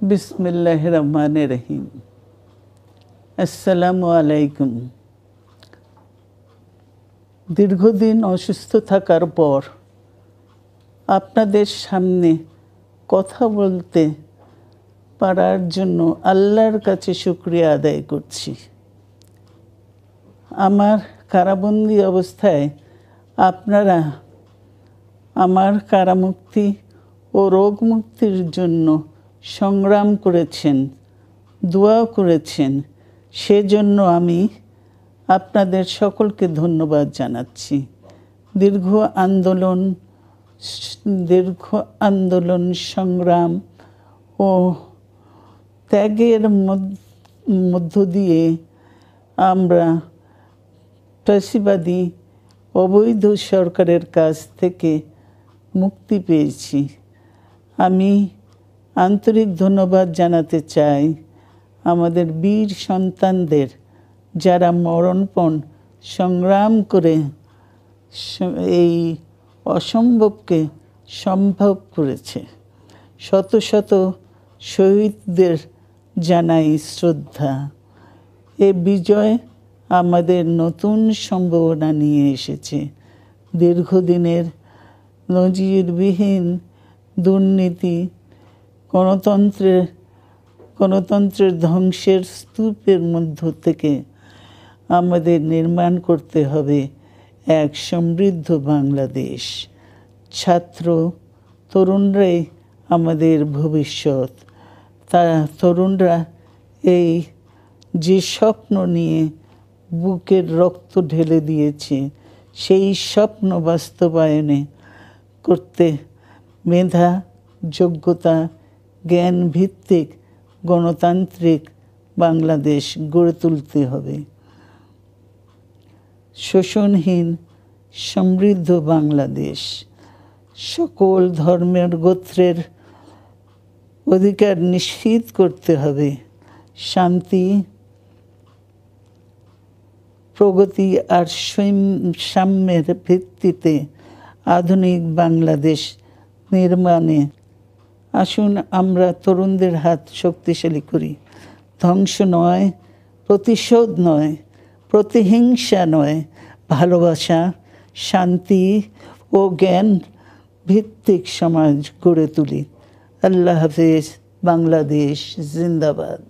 বিসমিল্লাহির রহমানির রহিম। আসসালামু আলাইকুম। দীর্ঘদিন অসুস্থ থাকার পর আপনাদের সামনে কথা বলতে পারার জন্য আল্লাহর কাছে শুকরিয়া আদায় করছি। আমার কারাবন্দী অবস্থায় আপনারা আমার কারামুক্তি ও রোগ মুক্তির জন্য সংগ্রাম করেছেন, দোয়া করেছেন। সেজন্য আমি আপনাদের সকলকে ধন্যবাদ জানাচ্ছি। দীর্ঘ আন্দোলন সংগ্রাম ও ত্যাগের মধ্য দিয়ে আমরা ফ্যাসিবাদী অবৈধ সরকারের কাছ থেকে মুক্তি পেয়েছি। আমি আন্তরিক ধন্যবাদ জানাতে চাই আমাদের বীর সন্তানদের, যারা মরণপণ সংগ্রাম করে এই অসম্ভবকে সম্ভব করেছে। শত শত শহীদদের জানাই শ্রদ্ধা। এ বিজয় আমাদের নতুন সম্ভাবনা নিয়ে এসেছে। দীর্ঘদিনের নজিরবিহীন দুর্নীতি, গণতন্ত্রের ধ্বংসের স্তূপের মধ্য থেকে আমাদের নির্মাণ করতে হবে এক সমৃদ্ধ বাংলাদেশ। ছাত্র তরুণরাই আমাদের ভবিষ্যৎ। তরুণরা এই যে স্বপ্ন নিয়ে বুকের রক্ত ঢেলে দিয়েছে, সেই স্বপ্ন বাস্তবায়নে করতে মেধা, যোগ্যতা, জ্ঞান ভিত্তিক গণতান্ত্রিক বাংলাদেশ গড়ে তুলতে হবে। শোষণহীন সমৃদ্ধ বাংলাদেশ। সকল ধর্মের গোত্রের অধিকার নিশ্চিত করতে হবে। শান্তি, প্রগতি আর সাম্যের ভিত্তিতে আধুনিক বাংলাদেশ নির্মাণে আসুন আমরা তরুণদের হাত শক্তিশালী করি। ধ্বংস নয়, প্রতিশোধ নয়, প্রতিহিংসা নয়, ভালোবাসা, শান্তি ও জ্ঞান ভিত্তিক সমাজ গড়ে তুলি। আল্লাহ হাফেজ। বাংলাদেশ জিন্দাবাদ।